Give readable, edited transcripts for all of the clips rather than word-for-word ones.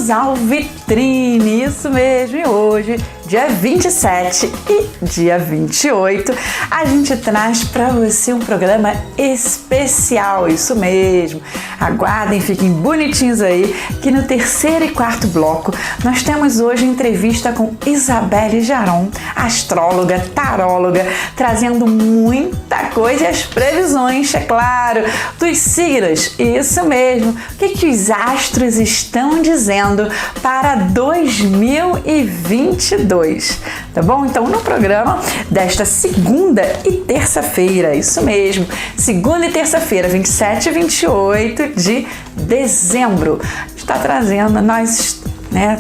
Bem-vindos ao Vitrine, isso mesmo, e hoje, dia 27 e dia 28, a gente traz para você um programa especial, isso mesmo. Aguardem, fiquem bonitinhos aí, que no terceiro e quarto bloco nós temos hoje entrevista com Isabelle Jaron, astróloga, taróloga, trazendo muita coisa e as previsões, é claro, dos signos, isso mesmo. O que os astros estão dizendo para 2022, tá bom? Então, no programa desta segunda e terça-feira, isso mesmo, segunda e terça-feira, 27 e 28 de dezembro, está trazendo, nós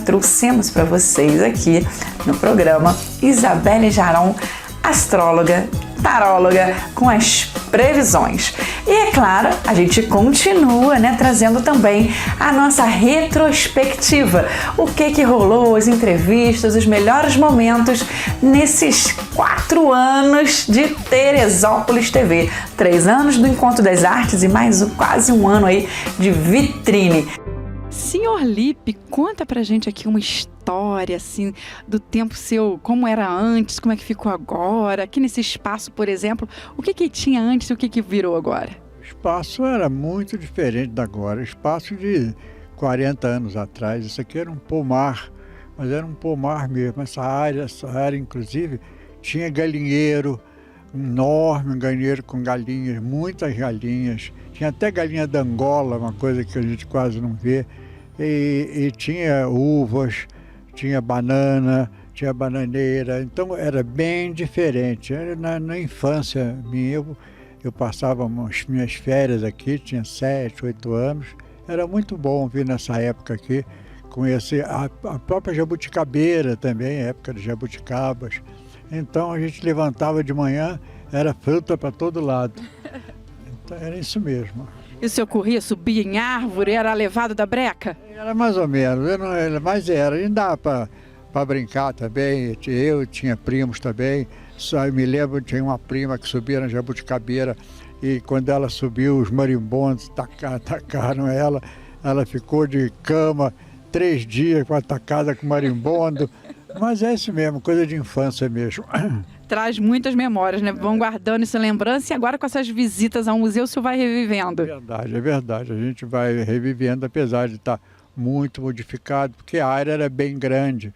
trouxemos para vocês aqui no programa Isabelle Jaron, astróloga, taróloga, com as previsões. E é claro, a gente continua, trazendo também a nossa retrospectiva. O que rolou, as entrevistas, os melhores momentos nesses 4 anos de Teresópolis TV. 3 anos do Encontro das Artes e mais quase um ano aí de Vitrine. Senhor Lipe, conta pra gente aqui uma história, assim, do tempo seu, como era antes, como é que ficou agora, aqui nesse espaço, por exemplo, o que tinha antes e o que virou agora? O espaço era muito diferente da agora, espaço de 40 anos atrás, isso aqui era um pomar, mas era um pomar mesmo, essa área inclusive, tinha galinheiro, enorme, um galinheiro com galinhas, muitas galinhas, tinha até galinha da Angola, uma coisa que a gente quase não vê, e tinha uvas, tinha banana, tinha bananeira, então era bem diferente. Na infância minha, eu passava as minhas férias aqui, tinha 7, 8 anos, era muito bom vir nessa época aqui, conhecer a própria jabuticabeira também, época de jabuticabas. Então a gente levantava de manhã, era fruta para todo lado. Então, era isso mesmo. E o senhor corria, subia em árvore, era levado da breca? Era mais ou menos, mas era, ainda dava para brincar também. Eu tinha primos também, só me lembro, tinha uma prima que subia na jabuticabeira e quando ela subiu, os marimbondos atacaram ela, ela ficou de cama 3 dias atacada com marimbondo, mas é isso mesmo, coisa de infância mesmo. Traz muitas memórias, Vão guardando essa lembrança e agora com essas visitas ao museu o senhor vai revivendo. É verdade. A gente vai revivendo, apesar de estar muito modificado, porque a área era bem grande.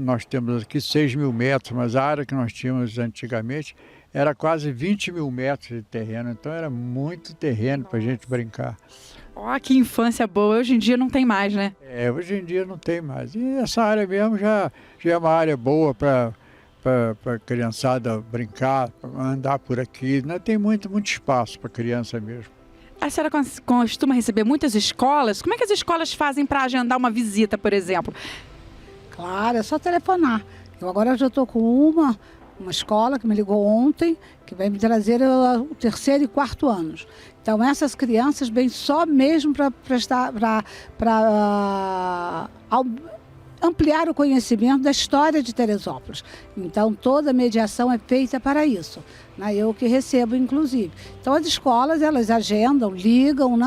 Nós temos aqui 6 mil metros, mas a área que nós tínhamos antigamente era quase 20 mil metros de terreno, então era muito terreno para a gente brincar. Que infância boa, hoje em dia não tem mais, Hoje em dia não tem mais. E essa área mesmo já é uma área boa para a criançada brincar, andar por aqui, tem muito espaço para criança mesmo. A senhora costuma receber muitas escolas? Como é que as escolas fazem para agendar uma visita, por exemplo? Claro, é só telefonar. Eu agora já estou com uma escola que me ligou ontem, que vai me trazer o 3º e 4º anos. Então essas crianças vêm só mesmo para ampliar o conhecimento da história de Teresópolis. Então, toda a mediação é feita para isso. Eu que recebo, inclusive. Então, as escolas, elas agendam, ligam,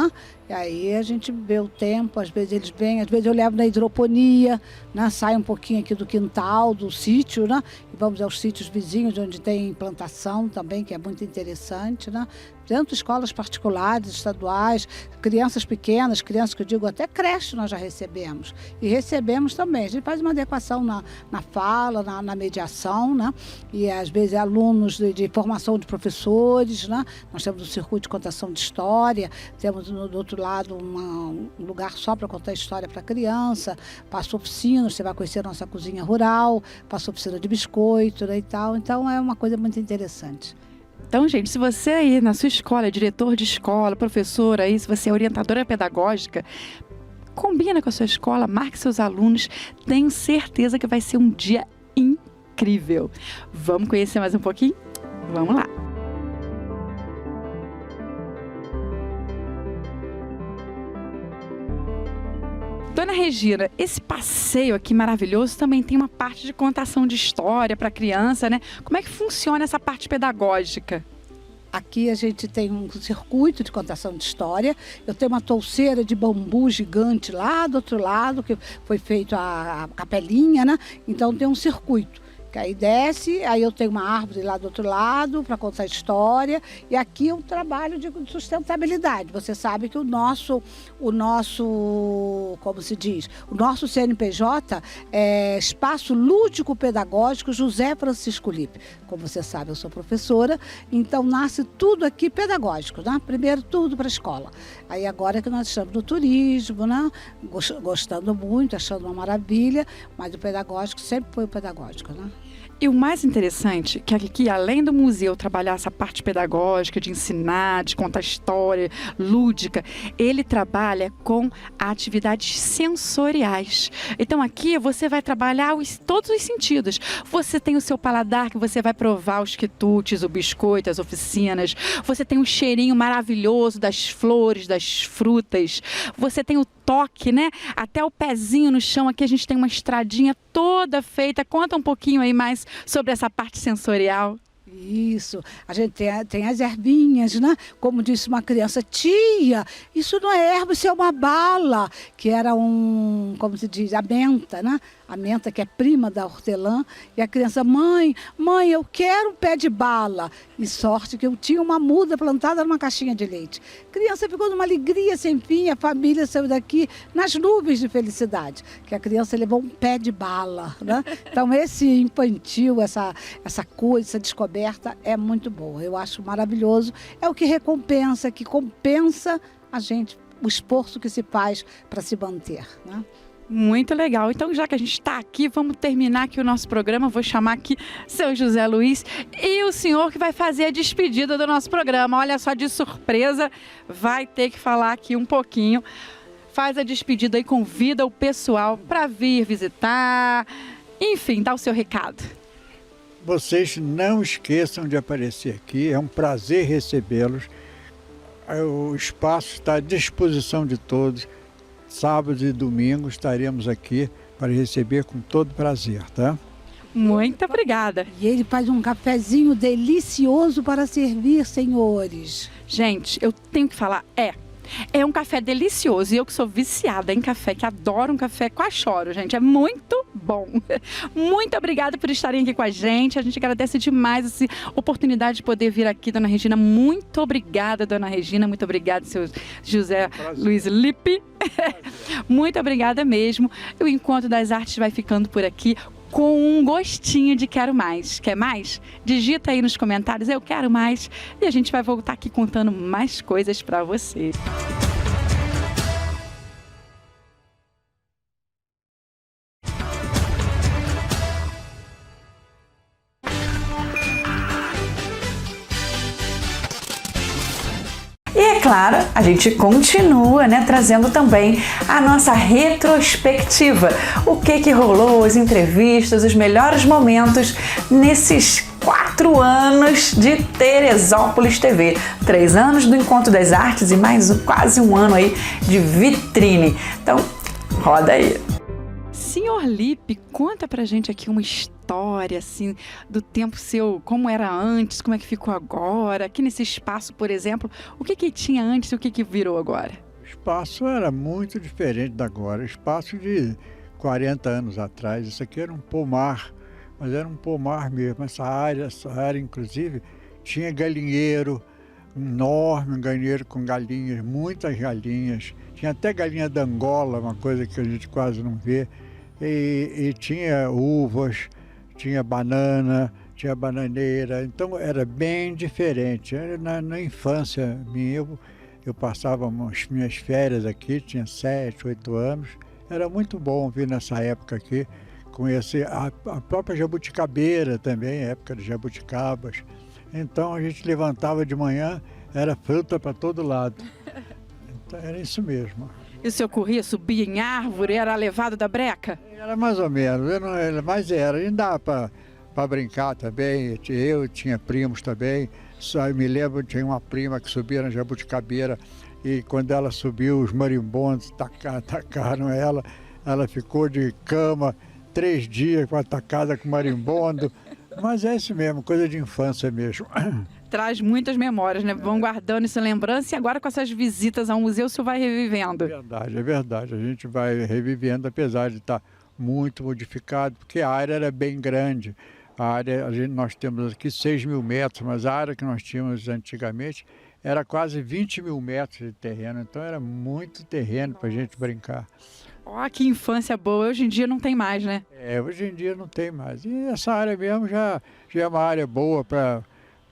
E aí a gente vê o tempo, às vezes eles vêm, às vezes eu levo na hidroponia, sai um pouquinho aqui do quintal, do sítio, E vamos aos sítios vizinhos, onde tem plantação também, que é muito interessante, Tanto escolas particulares, estaduais, crianças pequenas, crianças que eu digo até creche nós já recebemos. E recebemos também. A gente faz uma adequação na fala, na mediação, E às vezes alunos de formação de professores, Nós temos um circuito de contação de história, temos do outro lado um lugar só para contar história para criança, passa oficinas, você vai conhecer a nossa cozinha rural, passa oficina de biscoito, e tal. Então é uma coisa muito interessante. Então, gente, se você aí na sua escola é diretor de escola, professor aí, se você é orientadora pedagógica, combina com a sua escola, marque seus alunos, tenho certeza que vai ser um dia incrível. Vamos conhecer mais um pouquinho? Vamos lá! Dona Regina, esse passeio aqui maravilhoso também tem uma parte de contação de história para criança, Como é que funciona essa parte pedagógica? Aqui a gente tem um circuito de contação de história. Eu tenho uma touceira de bambu gigante lá do outro lado, que foi feito a capelinha, né? Então tem um circuito. Que aí desce, aí eu tenho uma árvore lá do outro lado para contar a história. E aqui é um trabalho de sustentabilidade. Você sabe que o nosso, como se diz, o nosso CNPJ é Espaço Lúdico Pedagógico José Francisco Lippe. Como você sabe, eu sou professora, então nasce tudo aqui pedagógico, né? Primeiro tudo para a escola. Aí agora que nós estamos no turismo, né? Gostando muito, achando uma maravilha, mas o pedagógico sempre foi o pedagógico, né? E o mais interessante é que aqui, além do museu trabalhar essa parte pedagógica, de ensinar, de contar história, lúdica, ele trabalha com atividades sensoriais. Então aqui você vai trabalhar todos os sentidos. Você tem o seu paladar, que você vai provar os quitutes, o biscoito, as oficinas. Você tem um cheirinho maravilhoso das flores, das frutas. Você tem o toque, né? Até o pezinho no chão. Aqui a gente tem uma estradinha toda feita. Conta um pouquinho aí mais sobre essa parte sensorial. Isso, a gente tem as ervinhas, né? Como disse uma criança, tia, isso não é erva, isso é uma bala, que era como se diz, a menta, né? A menta que é prima da hortelã, e a criança, mãe, eu quero um pé de bala. E sorte que eu tinha uma muda plantada numa caixinha de leite. A criança ficou numa alegria sem fim, a família saiu daqui nas nuvens de felicidade, que a criança levou um pé de bala, né? Então esse infantil, essa coisa, essa descoberta é muito boa. Eu acho maravilhoso, é o que recompensa, que compensa a gente, o esforço que se faz para se manter, né? Muito legal. Então, já que a gente está aqui, vamos terminar aqui o nosso programa. Vou chamar aqui seu José Luiz e o senhor que vai fazer a despedida do nosso programa. Olha só, de surpresa, vai ter que falar aqui um pouquinho. Faz a despedida e convida o pessoal para vir visitar. Enfim, dá o seu recado. Vocês não esqueçam de aparecer aqui. É um prazer recebê-los. O espaço está à disposição de todos. Sábados e domingos estaremos aqui para receber com todo prazer, tá? Muito obrigada. E ele faz um cafezinho delicioso para servir, senhores. Gente, eu tenho que falar, é um café delicioso. E eu que sou viciada em café, que adoro um café, quase choro, gente. É muito bom. Muito obrigada por estarem aqui com a gente. A gente agradece demais essa oportunidade de poder vir aqui, dona Regina. Muito obrigada, dona Regina. Muito obrigada, seu José Luiz Lippe. Muito obrigada mesmo. O Encontro das Artes vai ficando por aqui com um gostinho de quero mais. Quer mais? Digita aí nos comentários, eu quero mais. E a gente vai voltar aqui contando mais coisas para você. E é claro, a gente continua, né, trazendo também a nossa retrospectiva. O que rolou, as entrevistas, os melhores momentos nesses 4 anos de Teresópolis TV. 3 anos do Encontro das Artes e mais quase um ano aí de vitrine. Então, roda aí. Senhor Lippe, conta pra gente aqui uma história, assim, do tempo seu, como era antes, como é que ficou agora, aqui nesse espaço, por exemplo, o que tinha antes e o que virou agora? O espaço era muito diferente da agora, espaço de 40 anos atrás, isso aqui era um pomar, mas era um pomar mesmo, essa área inclusive, tinha galinheiro enorme, um galinheiro com galinhas, muitas galinhas, tinha até galinha da Angola, uma coisa que a gente quase não vê, e tinha uvas, tinha banana, tinha bananeira, então era bem diferente. Na infância minha, eu passava as minhas férias aqui, tinha 7, 8 anos, era muito bom vir nessa época aqui, conhecer a própria jabuticabeira também, a época de jabuticabas. Então a gente levantava de manhã, era fruta para todo lado. Então, era isso mesmo. E o senhor corria, subia em árvore, era levado da breca? Era mais ou menos, mas ainda dava para brincar também. Eu tinha primos também, só me lembro, tinha uma prima que subia na jabuticabeira e quando ela subiu, os marimbondos atacaram ela, ela ficou de cama 3 dias atacada com marimbondo, mas é isso mesmo, coisa de infância mesmo. traz muitas memórias, né? Vão guardando essa lembrança e agora com essas visitas ao museu, o senhor vai revivendo. É verdade. A gente vai revivendo, apesar de estar muito modificado, porque a área era bem grande. Nós temos aqui 6.000 metros, mas a área que nós tínhamos antigamente era quase 20.000 metros de terreno, então era muito terreno para a gente brincar. Ó, que infância boa, hoje em dia não tem mais, né? Hoje em dia não tem mais. E essa área mesmo já é uma área boa para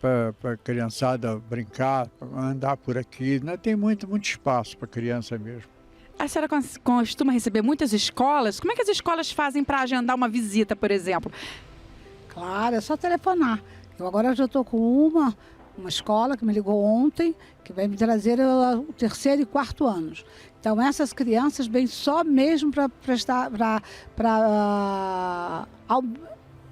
a criançada brincar, pra andar por aqui. Né? Tem muito espaço para criança mesmo. A senhora costuma receber muitas escolas? Como é que as escolas fazem para agendar uma visita, por exemplo? Claro, é só telefonar. Eu agora já estou com uma escola que me ligou ontem, que vai me trazer o 3º e 4º anos. Então, essas crianças vêm só mesmo para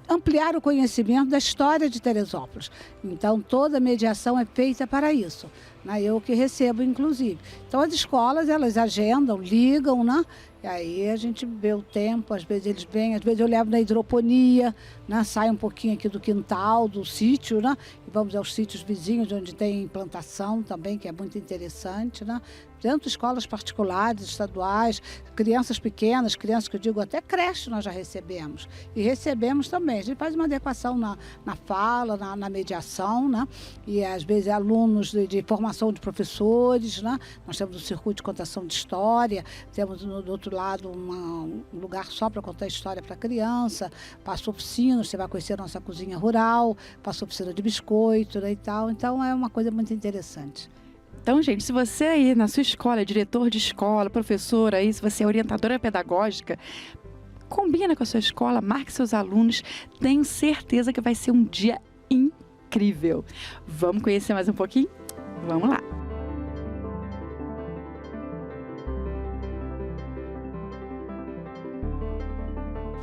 ampliar o conhecimento da história de Teresópolis. Então, toda a mediação é feita para isso. Né? Eu que recebo, inclusive. Então, as escolas, elas agendam, ligam, né? E aí a gente vê o tempo, às vezes eles vêm, às vezes eu levo na hidroponia, né? Sai um pouquinho aqui do quintal, do sítio, né? E vamos aos sítios vizinhos, onde tem plantação também, que é muito interessante, né? Tanto escolas particulares, estaduais, crianças pequenas, crianças que eu digo até creche nós já recebemos. E recebemos também, a gente faz uma adequação na fala, na mediação, né? E às vezes alunos de formação de professores, né? Nós temos o circuito de contação de história, temos do outro lado um lugar só para contar história para criança, passa oficinas, você vai conhecer a nossa cozinha rural, passa oficina de biscoito, né, e tal. Então é uma coisa muito interessante. Então, gente, se você aí na sua escola é diretor de escola, professora, aí, se você é orientadora pedagógica, combina com a sua escola, marque seus alunos, tenho certeza que vai ser um dia incrível. Vamos conhecer mais um pouquinho? Vamos lá!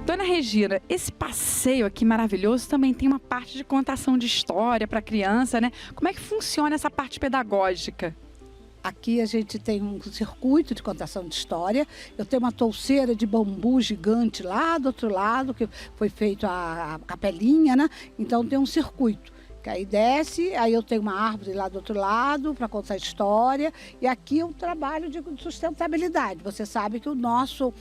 Dona Regina, esse passeio aqui maravilhoso também tem uma parte de contação de história para criança, né? Como é que funciona essa parte pedagógica? Aqui a gente tem um circuito de contação de história. Eu tenho uma touceira de bambu gigante lá do outro lado, que foi feito a capelinha, né? Então tem um circuito. Que aí desce, aí eu tenho uma árvore lá do outro lado para contar a história. E aqui é um trabalho de sustentabilidade. Você sabe que o nosso,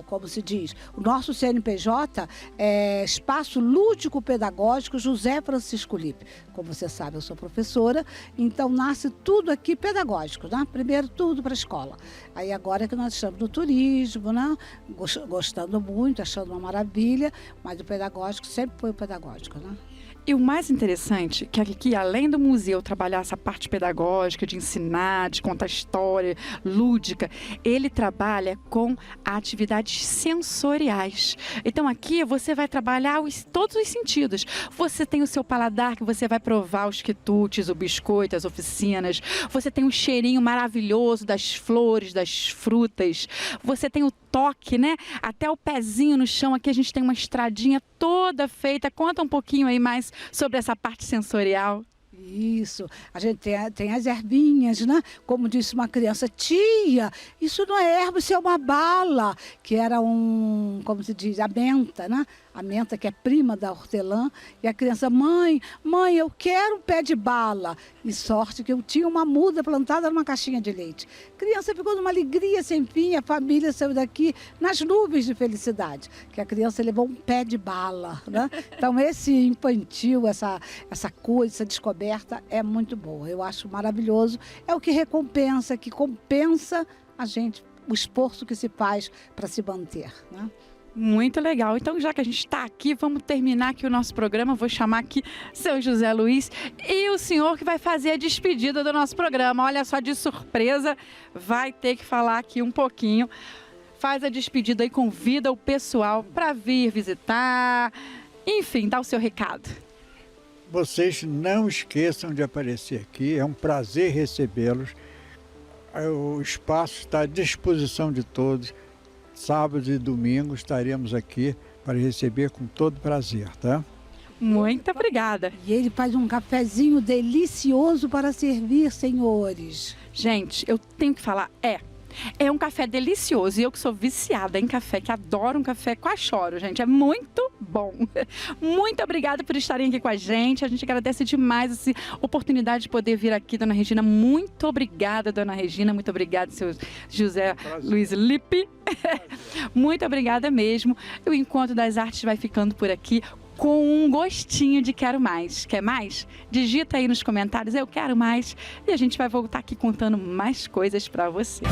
como se diz, o nosso CNPJ é Espaço Lúdico Pedagógico José Francisco Lippe. Como você sabe, eu sou professora, então nasce tudo aqui pedagógico, né? Primeiro tudo para a escola. Aí agora que nós estamos no turismo, né? Gostando muito, achando uma maravilha, mas o pedagógico sempre foi o pedagógico, né? E o mais interessante é que aqui, além do museu trabalhar essa parte pedagógica, de ensinar, de contar história, lúdica, ele trabalha com atividades sensoriais. Então aqui você vai trabalhar todos os sentidos. Você tem o seu paladar, que você vai provar os quitutes, o biscoito, as oficinas. Você tem um cheirinho maravilhoso das flores, das frutas. Você tem o toque, né? Até o pezinho no chão. Aqui a gente tem uma estradinha toda feita. Conta um pouquinho aí mais sobre essa parte sensorial. Isso, a gente tem as ervinhas, né? Como disse uma criança, tia, isso não é erva, isso é uma bala, que era como se diz, a menta, né? A menta que é prima da hortelã, e a criança, mãe, eu quero um pé de bala. E sorte que eu tinha uma muda plantada numa caixinha de leite. A criança ficou numa alegria sem fim, a família saiu daqui nas nuvens de felicidade, que a criança levou um pé de bala, né? Então esse infantil, essa coisa, essa descoberta é muito boa, eu acho maravilhoso, é o que recompensa, que compensa a gente, o esforço que se faz para se manter, né? Muito legal. Então, já que a gente está aqui, vamos terminar aqui o nosso programa. Vou chamar aqui seu José Luiz e o senhor que vai fazer a despedida do nosso programa. Olha só, de surpresa, vai ter que falar aqui um pouquinho. Faz a despedida e convida o pessoal para vir visitar, enfim, dá o seu recado. Vocês não esqueçam de aparecer aqui, é um prazer recebê-los. O espaço está à disposição de todos. Sábados e domingos estaremos aqui para receber com todo prazer, tá? Muito obrigada. E ele faz um cafezinho delicioso para servir, senhores. Gente, eu tenho que falar, É um café delicioso. E eu que sou viciada em café, que adoro um café, quase choro, gente. É muito bom. Muito obrigada por estarem aqui com a gente. A gente agradece demais essa oportunidade de poder vir aqui, dona Regina. Muito obrigada, dona Regina. Muito obrigada, seu José Luiz Lippe. Muito obrigada mesmo. O Encontro das Artes vai ficando por aqui com um gostinho de quero mais. Quer mais? Digita aí nos comentários, eu quero mais. E a gente vai voltar aqui contando mais coisas para você.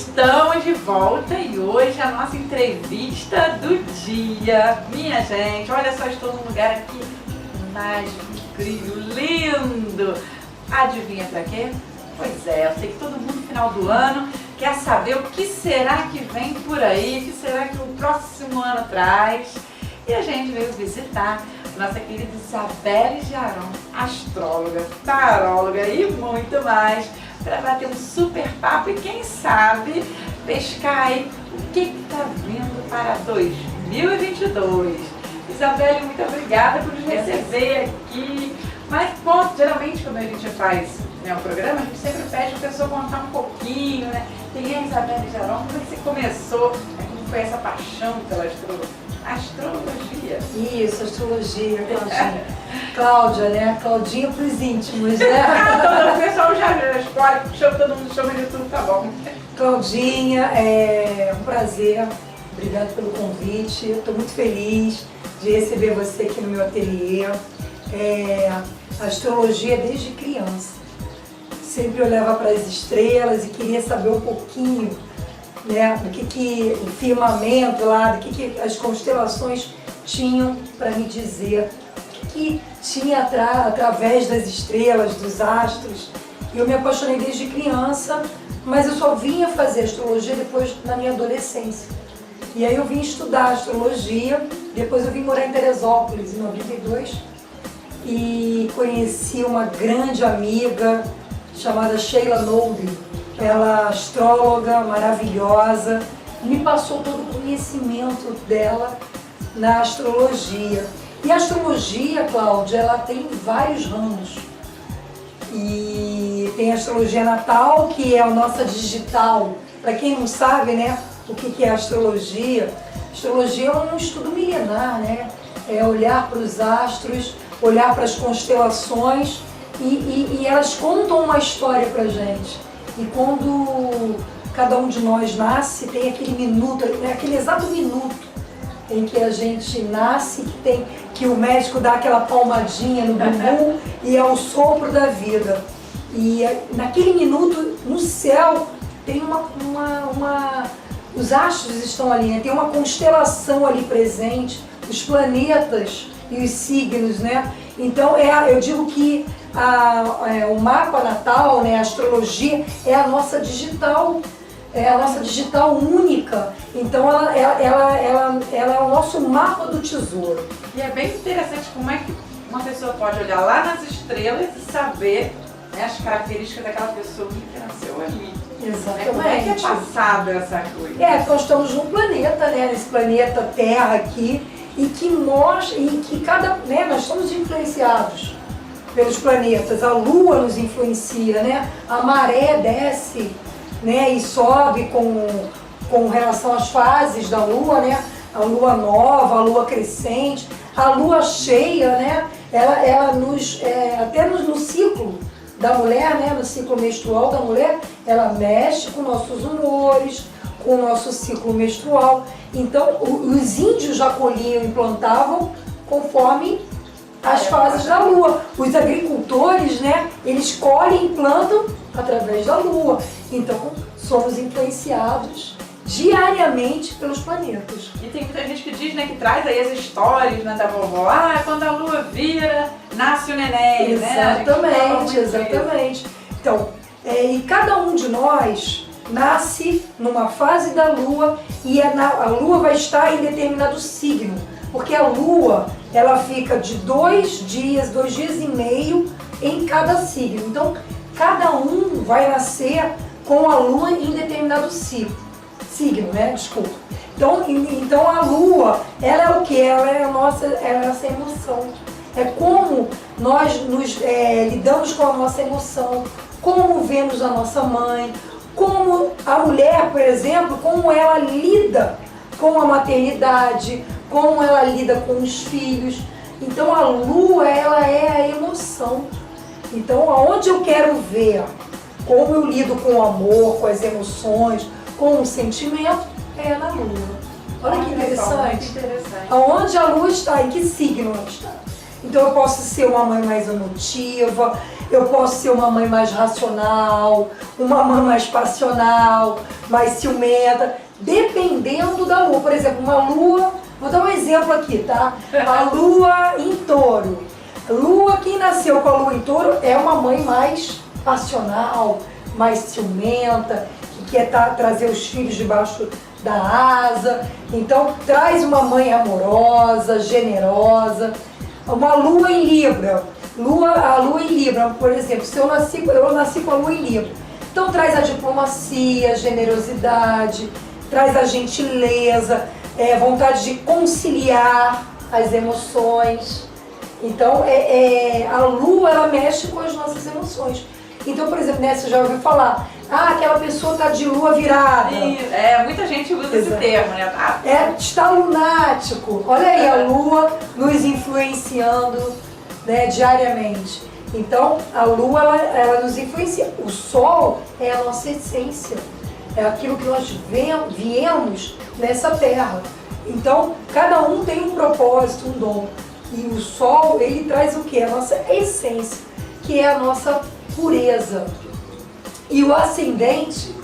Estamos de volta e hoje a nossa entrevista do dia. Minha gente, olha só, estou num lugar aqui mágico, incrível, lindo. Adivinha pra quê? Pois é, eu sei que todo mundo no final do ano quer saber o que será que vem por aí, o que será que o próximo ano traz. E a gente veio visitar nossa querida Isabelle Jaron, astróloga, taróloga e muito mais, para bater um super papo e quem sabe pescar aí o que está vindo para 2022. Isabelle, muito obrigada por nos receber aqui. Mas, geralmente quando a gente faz um programa, a gente sempre pede a pessoa contar um pouquinho, né? Quem é a Isabelle Jaron? Como é que você começou? Como foi essa paixão pela astrologia? Isso, astrologia, Claudinha. Cláudia, né? Claudinha para os íntimos, né? O pessoal já escolhe, todo mundo chama de tudo, tá bom. Claudinha, é um prazer. Obrigada pelo convite. Estou muito feliz de receber você aqui no meu ateliê. A astrologia desde criança. Sempre olhava para as estrelas e queria saber um pouquinho, né, do que o firmamento lá, do que as constelações tinham para me dizer, o que tinha através das estrelas, dos astros. Eu me apaixonei desde criança, mas eu só vinha fazer astrologia depois na minha adolescência. E aí eu vim estudar astrologia, depois eu vim morar em Teresópolis, em 92, e conheci uma grande amiga chamada Sheila Nolde. Ela é astróloga maravilhosa, me passou todo o conhecimento dela na astrologia. E a astrologia, Cláudia, ela tem vários ramos. E tem a astrologia natal, que é a nossa digital. Para quem não sabe, né, o que é a astrologia? Astrologia é um estudo milenar, né? É olhar para os astros, olhar para as constelações e elas contam uma história para a gente. E quando cada um de nós nasce, tem aquele minuto, aquele exato minuto em que a gente nasce, que o médico dá aquela palmadinha no bumbum e é o sopro da vida. E naquele minuto, no céu, tem os astros estão ali, né? Tem uma constelação ali presente, os planetas e os signos, né? Então, eu digo que o mapa natal, né, a astrologia, é a nossa digital, única. Então, ela é o nosso mapa do tesouro. E é bem interessante como é que uma pessoa pode olhar lá nas estrelas e saber, né, as características daquela pessoa que nasceu ali. Exatamente. Como é que é passado essa coisa? Nós estamos num planeta, né, nesse planeta Terra aqui, e que mostra, né, nós somos influenciados pelos planetas. A Lua nos influencia, né? A maré desce, né, e sobe com relação às fases da Lua, né? A Lua nova, a Lua crescente, a Lua cheia, né? Ela nos, até no ciclo da mulher, né, no ciclo menstrual da mulher, ela mexe com nossos humores, com o nosso ciclo menstrual. Então, os índios já colhiam e plantavam conforme as fases da Lua. Os agricultores, né, eles colhem e plantam através da Lua. Então, somos influenciados diariamente pelos planetas. E tem muita gente que diz, né, que traz aí as histórias, né, da vovó. Quando a Lua vira, nasce o neném, exatamente, né? Exatamente. Então, e cada um de nós nasce numa fase da Lua e a Lua vai estar em determinado signo, porque a Lua, ela fica de 2 dias e meio em cada signo. Então, cada um vai nascer com a Lua em determinado signo, né? Desculpa. Então a Lua, ela é o que? Ela é a nossa emoção. É como nós lidamos com a nossa emoção, como vemos a nossa mãe, como a mulher, por exemplo, como ela lida com a maternidade, como ela lida com os filhos. Então a Lua, ela é a emoção. Então aonde eu quero ver como eu lido com o amor, com as emoções, com o sentimento, é na Lua. Olha que interessante. Aonde a Lua está, em que signo ela está. Então eu posso ser uma mãe mais emotiva, Eu posso ser uma mãe mais racional, uma mãe mais passional, mais ciumenta, dependendo da lua. Por exemplo, uma lua, vou dar um exemplo aqui, tá? A lua em touro. Lua, quem nasceu com a lua em touro é uma mãe mais passional, mais ciumenta, que quer trazer os filhos debaixo da asa. Então, traz uma mãe amorosa, generosa. Uma lua em Libra. A lua em Libra, por exemplo, se eu nasci com a lua em Libra. Então, traz a diplomacia, a generosidade, traz a gentileza, vontade de conciliar as emoções. Então, a lua, ela mexe com as nossas emoções. Então, por exemplo, né, você já ouviu falar, aquela pessoa está de lua virada. Muita gente usa esse termo, né? Está lunático. Olha aí, a lua nos influenciando, né, diariamente. Então, a lua, ela nos influencia. O sol é a nossa essência. É aquilo que nós viemos nessa terra. Então, cada um tem um propósito, um dom. E o sol, ele traz o quê? A nossa essência, que é a nossa pureza. E o ascendente,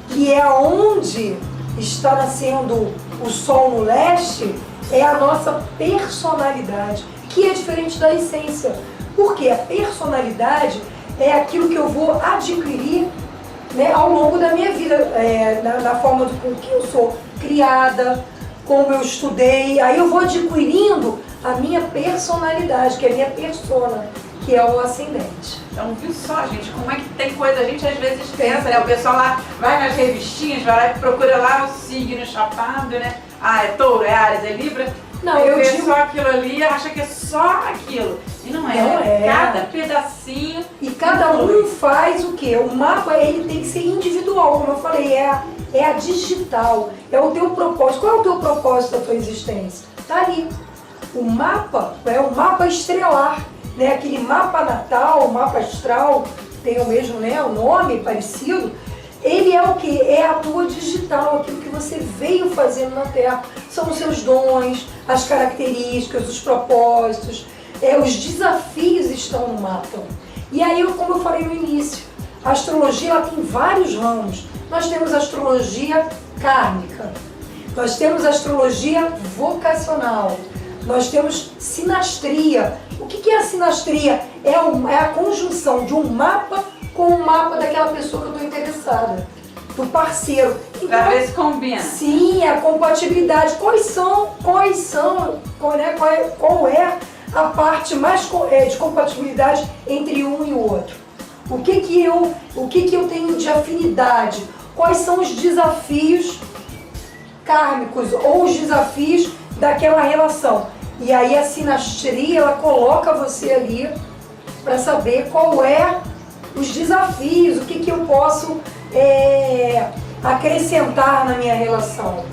que é onde está nascendo o sol no leste, é a nossa personalidade, que é diferente da essência. Porque a personalidade é aquilo que eu vou adquirir, né, ao longo da minha vida, na forma com que eu sou criada, como eu estudei. Aí eu vou adquirindo a minha personalidade, que é a minha persona, que é o ascendente. Então, viu só, gente, como é que tem coisa, a gente às vezes pensa, né? O pessoal lá vai nas revistinhas, vai lá e procura lá o signo chapado, né? É touro, é Áries, é Libra. Não, eu vê digo só aquilo ali, acha que é só aquilo. E não é. Não é. Cada pedacinho. E cada um faz o quê? O mapa, ele tem que ser individual, como eu falei, é a digital, é o teu propósito. Qual é o teu propósito da tua existência? Tá ali. O mapa é o mapa estrelar, né? Aquele mapa natal, o mapa astral, tem o mesmo, né, o nome parecido. Ele é o que? É a tua digital, aquilo que você veio fazendo na Terra. São os seus dons, as características, os propósitos, os desafios estão no mapa. E aí, como eu falei no início, a astrologia ela tem vários ramos. Nós temos a astrologia kármica, nós temos a astrologia vocacional, nós temos sinastria. O que é a sinastria? É a conjunção de um mapa com o mapa daquela pessoa que eu estou interessada, do parceiro. Então, pra ver se combina. Sim, a compatibilidade. Qual é a parte mais de compatibilidade entre um e o outro? O que eu tenho de afinidade? Quais são os desafios kármicos ou os desafios daquela relação? E aí a sinastria, ela coloca você ali para saber qual é os desafios, o que eu posso acrescentar na minha relação.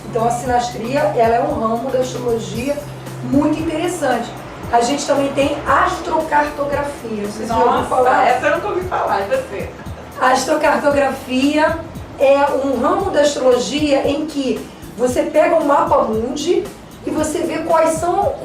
Então a sinastria, ela é um ramo da astrologia muito interessante. A gente também tem astrocartografia. Vocês já ouviram falar? Essa eu nunca ouvi falar, e você? A astrocartografia é um ramo da astrologia em que você pega um mapa mundi e você vê quais são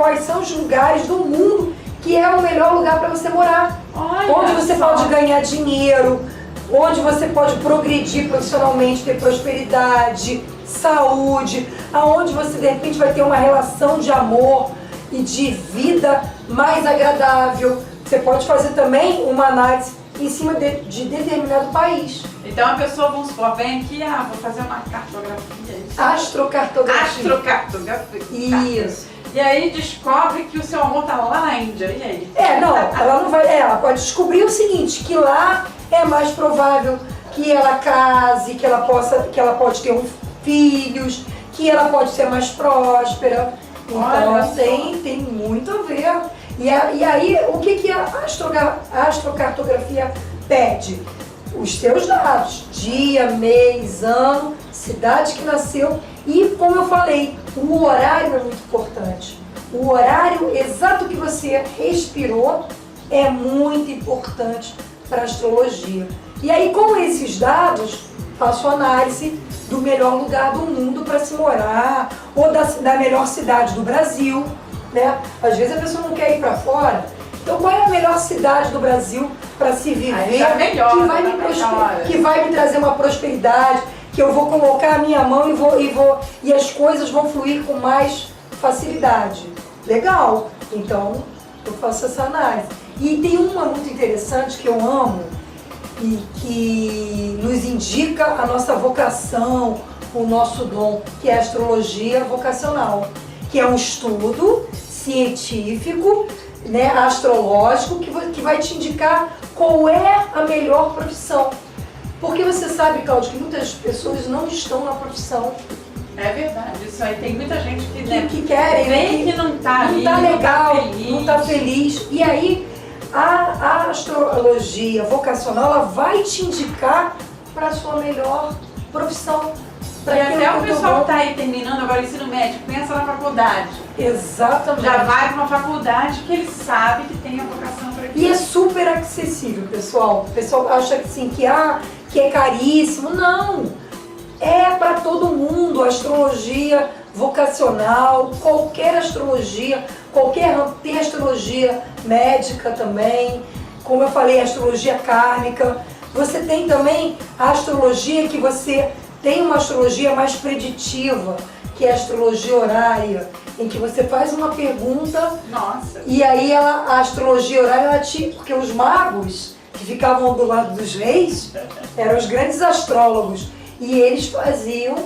os lugares do mundo que é o melhor lugar para você morar. Olha onde você só. pode ganhar dinheiro, onde você pode progredir profissionalmente, ter prosperidade, saúde, aonde você de repente vai ter uma relação de amor e de vida mais agradável. Você pode fazer também uma análise em cima de determinado país. Então a pessoa, vamos supor, vem aqui, vou fazer uma cartografia. Astrocartografia. Astrocartografia. Isso. E aí descobre que o seu amor tá lá na Índia, e aí? Ela não vai. Ela pode descobrir o seguinte, que lá é mais provável que ela case, que ela pode ter filhos, que ela pode ser mais próspera. Então tem muito a ver. E aí, o que a astrocartografia pede? Os seus dados, dia, mês, ano, cidade que nasceu e, como eu falei, o horário é muito importante. O horário exato que você respirou é muito importante para a astrologia. E aí, com esses dados, faço análise do melhor lugar do mundo para se morar ou da melhor cidade do Brasil, né? Às vezes a pessoa não quer ir para fora Então, qual é a melhor cidade do Brasil para se viver? Aí já melhora, que vai me trazer uma prosperidade, que eu vou colocar a minha mão e as coisas vão fluir com mais facilidade. Legal. Então, eu faço essa análise. E tem uma muito interessante que eu amo e que nos indica a nossa vocação, o nosso dom, que é a astrologia vocacional, que é um estudo científico, né, astrológico, que vai te indicar qual é a melhor profissão. Porque você sabe, Cláudio, que muitas pessoas não estão na profissão. É verdade, isso aí tem muita gente que querem, vem que não tá ali, não tá legal, não tá feliz. Não tá feliz. E aí, a astrologia vocacional, ela vai te indicar para a sua melhor profissão. E até o pessoal que tá aí terminando agora o ensino médio, pensa na faculdade. Exatamente. Já vai para uma faculdade que ele sabe que tem a vocação para aquilo. E é super acessível, pessoal. O pessoal acha que, assim, que é caríssimo. Não! É para todo mundo. A astrologia vocacional, qualquer astrologia, tem astrologia médica também. Como eu falei, astrologia kármica. Você tem também a astrologia que você tem uma astrologia mais preditiva, que é a astrologia horária, em que você faz uma pergunta. Nossa. E aí a astrologia horária, porque os magos que ficavam do lado dos reis eram os grandes astrólogos e eles faziam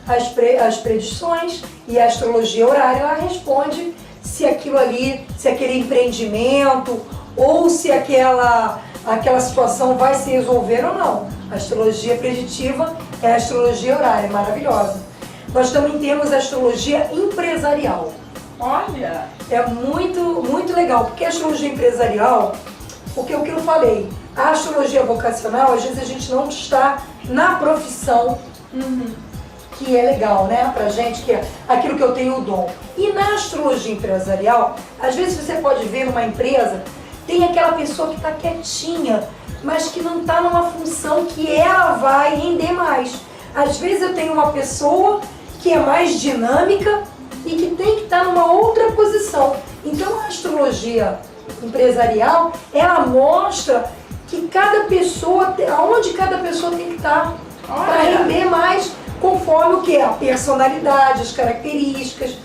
as predições, e a astrologia horária ela responde se aquilo ali, se aquele empreendimento ou se aquela situação vai se resolver ou não. A astrologia preditiva é a astrologia horária, maravilhosa. Nós também temos a astrologia empresarial. Olha! É muito, muito legal, porque a astrologia empresarial, porque o que eu falei, a astrologia vocacional, às vezes a gente não está na profissão que é legal, né, pra gente, que é aquilo que eu tenho o dom. E na astrologia empresarial, às vezes você pode ver numa empresa, tem aquela pessoa que está quietinha, mas que não está numa função que ela vai render mais. Às vezes eu tenho uma pessoa que é mais dinâmica e que tem que estar numa outra posição. Então a astrologia empresarial, ela mostra que cada pessoa, aonde cada pessoa tem que estar para render mais, conforme o que? A personalidade, as características.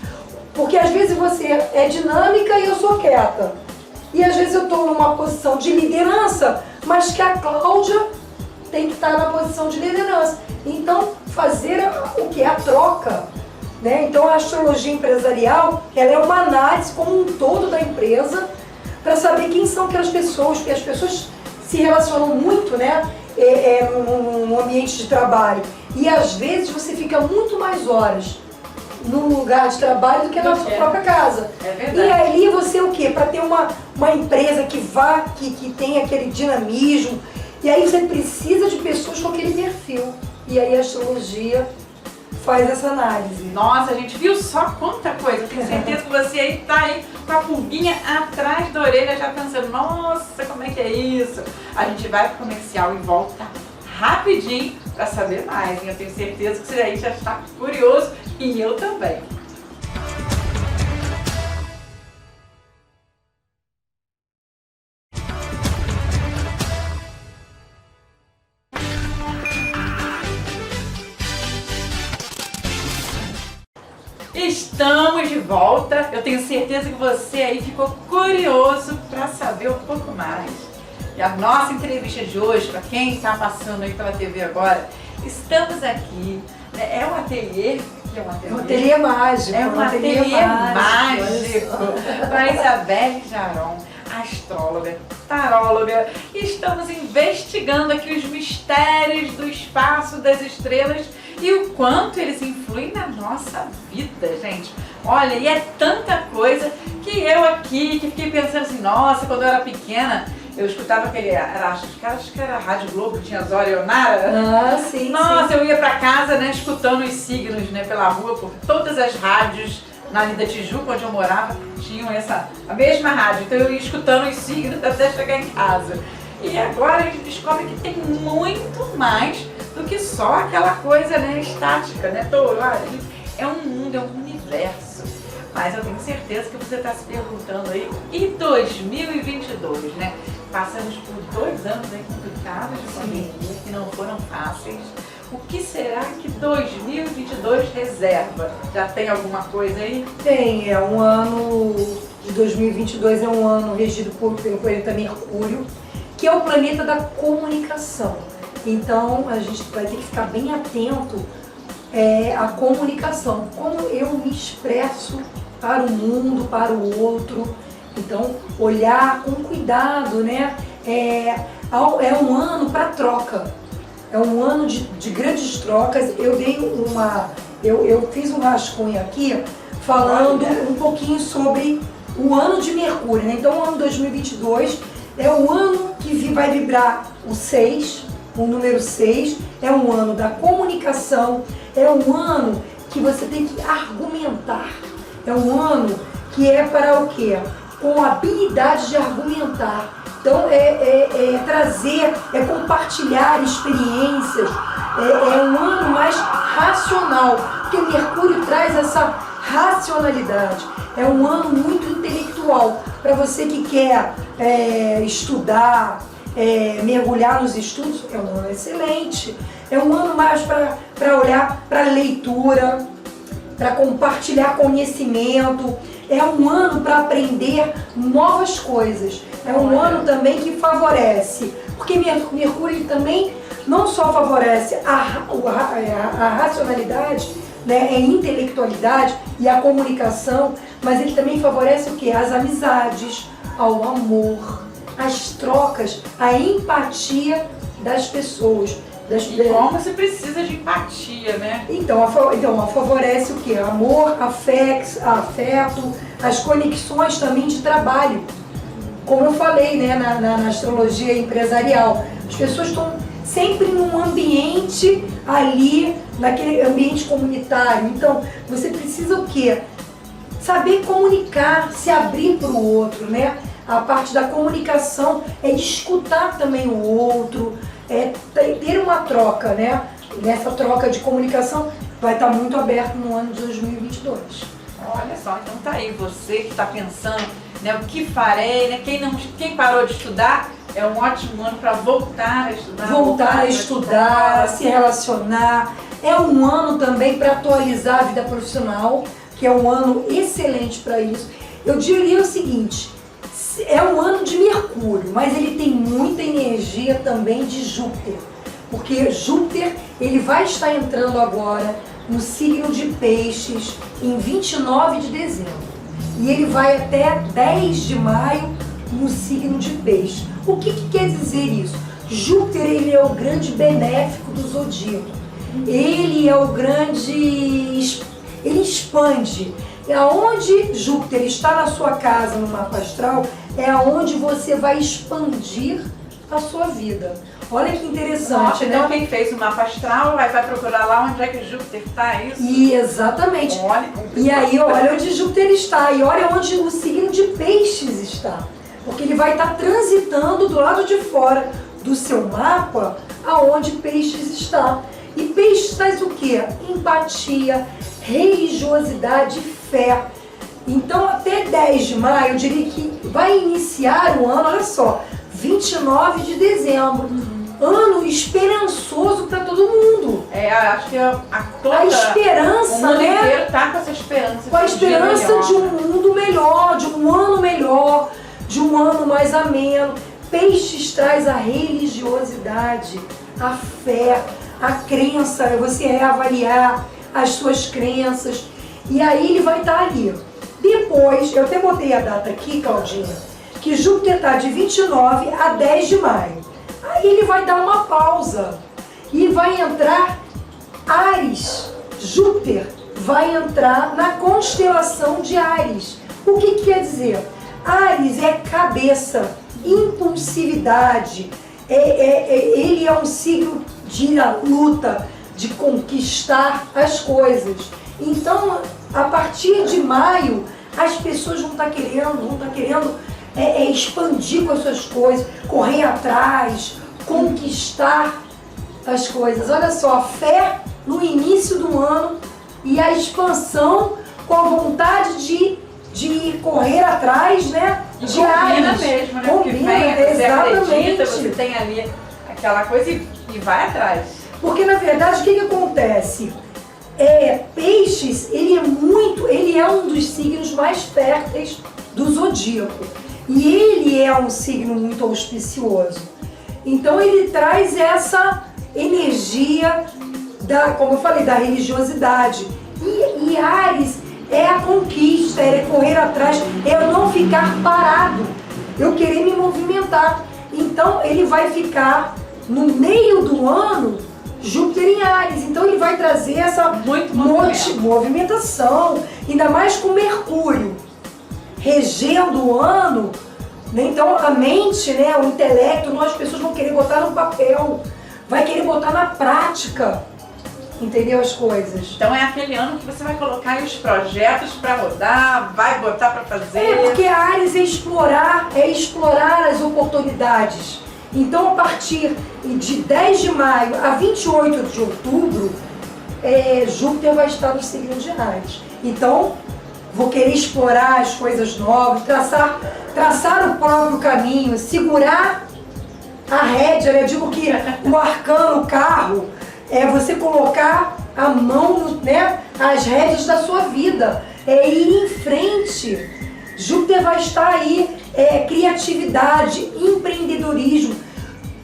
Porque às vezes você é dinâmica e eu sou quieta. E às vezes eu estou numa posição de liderança, mas que a Cláudia tem que estar na posição de liderança. Então, fazer o que? A troca. Né? Então, a astrologia empresarial, ela é uma análise como um todo da empresa para saber quem são aquelas pessoas, porque as pessoas se relacionam muito, né, no ambiente de trabalho. E às vezes você fica muito mais horas no lugar de trabalho do que na sua própria casa. É verdade. E ali você o quê? Para ter uma empresa que tem aquele dinamismo, e aí você precisa de pessoas com aquele perfil. E aí a astrologia faz essa análise. Nossa, a gente viu só quanta coisa. Tenho certeza que você aí tá aí com a pulguinha atrás da orelha já pensando, nossa, como é que é isso? A gente vai pro comercial e volta rapidinho para saber mais. Eu tenho certeza que você aí já está curioso e eu também. Estamos de volta. Eu tenho certeza que você aí ficou curioso para saber um pouco mais. E a nossa entrevista de hoje, para quem está passando aí pela TV agora, estamos aqui, né? É um ateliê, que é um ateliê? É um ateliê mágico. É um ateliê mágico com a Isabelle Jaron, astróloga, taróloga, e estamos investigando aqui os mistérios do espaço das estrelas e o quanto eles influem na nossa vida, gente. Olha, e é tanta coisa que eu aqui, que fiquei pensando assim, nossa, quando eu era pequena, eu escutava aquele, acho que era a Rádio Globo, que tinha Zora e Onara. Ah, sim, nossa, sim. Eu ia pra casa, né, escutando os signos, né, pela rua, por todas as rádios na Avenida Tijuca, onde eu morava, tinham a mesma rádio. Então eu ia escutando os signos até chegar em casa. E agora a gente descobre que tem muito mais do que só aquela coisa, né, estática, né, Touro? Olha, é um mundo, é um universo. Mas eu tenho certeza que você está se perguntando aí, e 2022, né? Passamos por 2 anos aí complicados de pandemia, que não foram fáceis. O que será que 2022 reserva? Já tem alguma coisa aí? Tem, um ano de 2022 é um ano regido pelo planeta Mercúrio, que é o planeta da comunicação. Então a gente vai ter que ficar bem atento à comunicação, como eu me expresso para o mundo, para o outro. Então olhar com cuidado, né? É um ano para troca. É um ano de grandes trocas. Eu fiz um rascunho aqui falando um pouquinho sobre o ano de Mercúrio, né? Então o ano 2022 é o ano que vai vibrar o 6, o número 6, é um ano da comunicação, é um ano que você tem que argumentar, é um ano que é para o quê? Com habilidade de argumentar. Então trazer, compartilhar experiências, é um ano mais racional, porque Mercúrio traz essa racionalidade. É um ano muito intelectual, para você que quer estudar, mergulhar nos estudos, é um ano excelente. É um ano mais para olhar para a leitura, para compartilhar conhecimento. É um ano para aprender novas coisas. É um ano também que favorece, porque Mercúrio também não só favorece a racionalidade, né, a intelectualidade e a comunicação, mas ele também favorece o quê? As amizades, ao amor, as trocas, a empatia das pessoas. E como você precisa de empatia, né? Então favorece o quê? Amor, afeto, as conexões também de trabalho. Como eu falei, né, na astrologia empresarial, as pessoas estão sempre num ambiente ali, naquele ambiente comunitário. Então, você precisa o quê? Saber comunicar, se abrir para o outro, né? A parte da comunicação é de escutar também o outro, ter uma troca, né? Nessa troca de comunicação vai estar muito aberto no ano de 2022. Olha só, então tá aí, você que está pensando, né, o que farei, né? Quem parou de estudar, é um ótimo ano para voltar a estudar. Voltar a estudar, a se relacionar. É um ano também para atualizar a vida profissional, que é um ano excelente para isso. Eu diria o seguinte, é um ano de Mercúrio, mas ele tem muita energia também de Júpiter. Porque Júpiter, ele vai estar entrando agora no signo de Peixes em 29 de dezembro. E ele vai até 10 de maio no signo de Peixes. O que quer dizer isso? Júpiter, ele é o grande benéfico do zodíaco. Ele é o grande... ele expande. E aonde Júpiter está na sua casa, no mapa astral, é aonde você vai expandir a sua vida. Olha que interessante, nossa, né? Então quem fez o mapa astral vai procurar lá onde é que Júpiter está, isso? E exatamente. Olha, e aí olha onde Júpiter está e olha onde o signo de Peixes está. Porque ele vai estar transitando do lado de fora do seu mapa aonde Peixes está. E Peixes traz o quê? Empatia, religiosidade e fé. Então até 10 de maio eu diria que vai iniciar o ano, olha só, 29 de dezembro. Ano esperançoso para todo mundo. Acho que a esperança, o mundo né? inteiro tá com essa esperança. Com a esperança de um mundo melhor, de um ano melhor, de um ano mais ameno. Peixes traz a religiosidade, a fé, a crença, você reavaliar as suas crenças. E aí ele vai estar ali. Depois, eu até botei a data aqui, Claudinha, que Júpiter está de 29 a 10 de maio. Aí ele vai dar uma pausa e vai entrar Áries. Júpiter vai entrar na constelação de Áries. O que quer dizer? Áries é cabeça, impulsividade, ele é um signo de luta, de conquistar as coisas. Então, a partir de maio, as pessoas vão estar querendo expandir com as suas coisas, correr atrás, conquistar as coisas. Olha só, a fé no início do ano e a expansão com a vontade de correr atrás, né? E De combina Áries. mesmo, né? Combina, Porque vem, você acredita, exatamente. você tem ali aquela coisa e vai atrás. Porque na verdade o que acontece? Peixes, ele é um dos signos mais férteis do zodíaco. E ele é um signo muito auspicioso. Então ele traz essa energia como eu falei, da religiosidade. E Áries é a conquista, é correr atrás, é eu não ficar parado, eu querer me movimentar. Então ele vai ficar no meio do ano, Júpiter em Áries, então ele vai trazer essa movimentação, ainda mais com Mercúrio regendo o ano, né? Então a mente, né, o intelecto, as pessoas vão querer botar no papel, vai querer botar na prática, entendeu as coisas. Então é aquele ano que você vai colocar aí os projetos para rodar, vai botar para fazer. Porque a Áries é explorar as oportunidades. Então, a partir de 10 de maio a 28 de outubro, Júpiter vai estar no signo de Áries. Então, vou querer explorar as coisas novas, traçar o próprio caminho, segurar a rédea, né? Eu digo que o arcano, o carro, é você colocar a mão, né, as rédeas da sua vida, ir em frente. Júpiter vai estar aí, criatividade, empreendedorismo.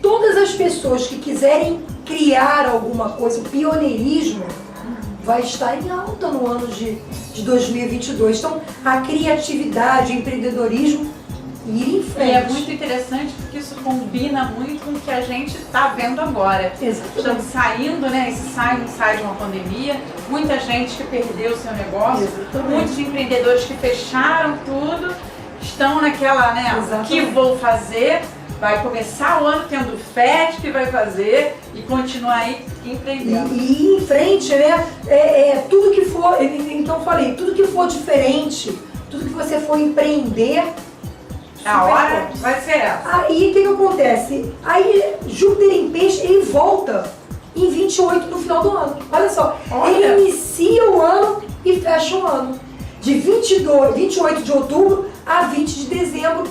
Todas as pessoas que quiserem criar alguma coisa, o pioneirismo, vai estar em alta no ano de 2022. Então, a criatividade, o empreendedorismo, ir em frente. E é muito interessante porque isso combina muito com o que a gente está vendo agora. Exatamente. Estamos saindo, né? Esse sai de uma pandemia, muita gente que perdeu o seu negócio, Exatamente. muitos empreendedores que fecharam tudo, estão naquela, né? O que Exatamente. vou fazer? Vai começar o ano tendo fé de que vai fazer e continuar aí empreendendo. E ir em frente, né? Tudo que for, então eu falei, tudo que for diferente, tudo que você for empreender, A hora vai ser essa. Aí o que acontece? Aí Júpiter em Peixe, ele volta em 28 no final do ano. Olha só, ele inicia o ano e fecha o ano. De 28 de outubro a 20 de dezembro,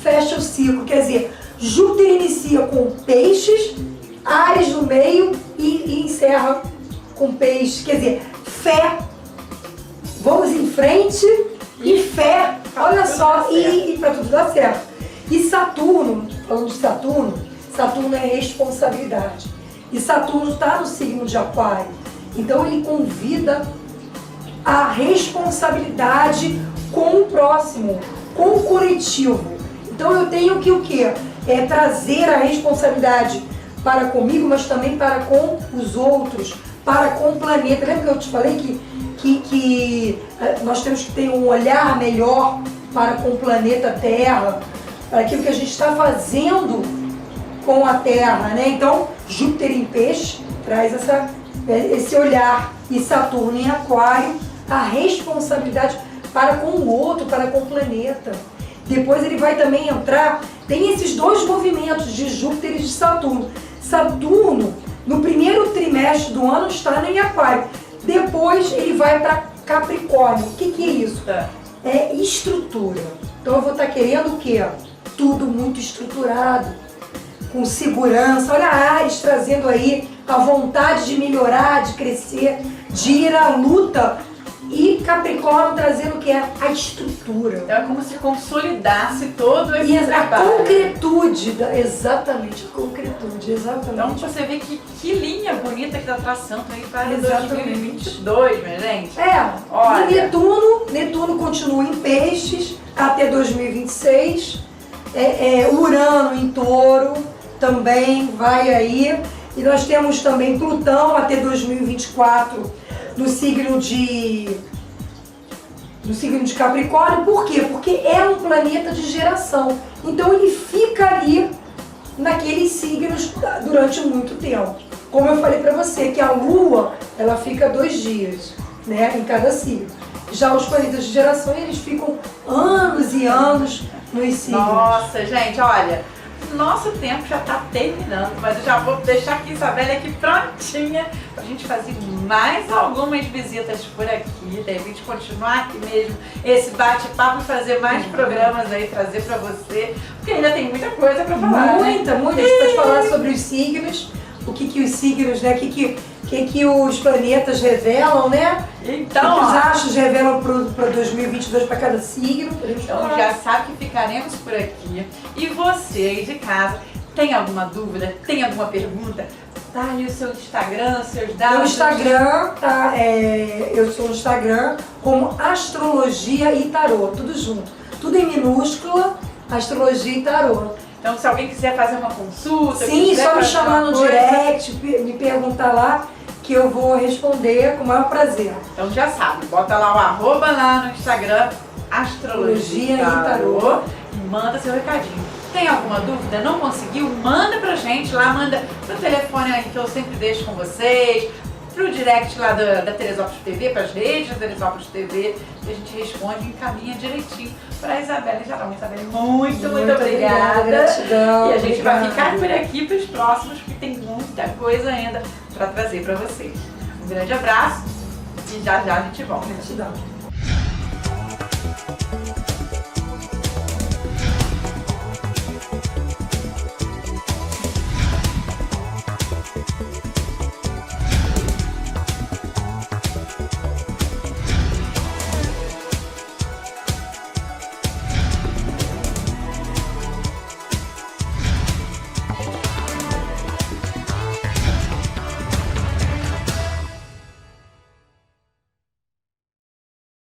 fecha o ciclo. Quer dizer, Júpiter inicia com Peixes, Áries no meio e encerra com Peixes. Quer dizer, fé, vamos em frente e fé. Olha só, e para tudo dar certo. E Saturno, falando de Saturno é responsabilidade. E Saturno está no signo de Aquário. Então ele convida a responsabilidade com o próximo, com o coletivo. Então eu tenho que o quê? Trazer a responsabilidade para comigo, mas também para com os outros, para com o planeta. Lembra que eu te falei que nós temos que ter um olhar melhor para com o planeta Terra, para aquilo que a gente está fazendo com a Terra, né? Então, Júpiter em Peixe traz esse olhar, e Saturno em Aquário, a responsabilidade para com o outro, para com o planeta. Depois ele vai também entrar, tem esses dois movimentos de Júpiter e de Saturno. Saturno, no primeiro trimestre do ano, está em Aquário. Depois ele vai para Capricórnio. O que é isso? É estrutura. Então eu vou estar querendo o quê? Tudo muito estruturado, com segurança. Olha a Áries trazendo aí a vontade de melhorar, de crescer, de ir à luta. E Capricórnio trazendo o que é a estrutura. Então é como se consolidasse todo esse A trabalho. concretude, exatamente, a concretude, exatamente. Então você vê que linha bonita que está traçando aí para Exatamente. 2022, minha gente. E Netuno continua em Peixes até 2026. Urano em Touro também vai aí. E nós temos também Plutão até 2024 no signo de Capricórnio. Por quê? Porque é um planeta de geração. Então ele fica ali naqueles signos durante muito tempo. Como eu falei para você, que a Lua, ela fica 2 dias, né, em cada signo. Já os planetas de geração, eles ficam anos e anos nos signos. Nossa, gente, olha, nosso tempo já está terminando, mas eu já vou deixar aqui Isabelle aqui prontinha para a gente fazer mais algumas visitas por aqui, de repente continuar aqui mesmo esse bate-papo e fazer mais programas aí, trazer para você, porque ainda tem muita coisa para falar. Muita, muita. A gente pode falar sobre os signos, o que os signos, né? O que os planetas revelam, né? Então, o que os astros revelam para 2022 para cada signo. Então já sabe que ficaremos por aqui. E você aí de casa, tem alguma dúvida? Tem alguma pergunta? Tá aí o seu Instagram, seus dados. Meu Instagram, tá? Eu sou no Instagram como Astrologia e Tarô, tudo junto. Tudo em minúscula, Astrologia e Tarô. Então, se alguém quiser fazer uma consulta... Sim, só me chamar no direct, me perguntar lá, que eu vou responder com o maior prazer. Então já sabe, bota lá o arroba lá no Instagram, Astrologia e Tarô, e manda seu recadinho. Tem alguma dúvida? Não conseguiu? Manda pra gente lá, manda pro telefone aí que eu sempre deixo com vocês, pro direct lá da Teresópolis TV, pras redes da Teresópolis TV, e a gente responde e encaminha direitinho pra Isabelle Jarão. Isabelle, muito obrigada. Gratidão. E a gente vai ficar por aqui pros próximos, porque tem muita coisa ainda pra trazer pra vocês. Um grande abraço e já já a gente volta. Gratidão.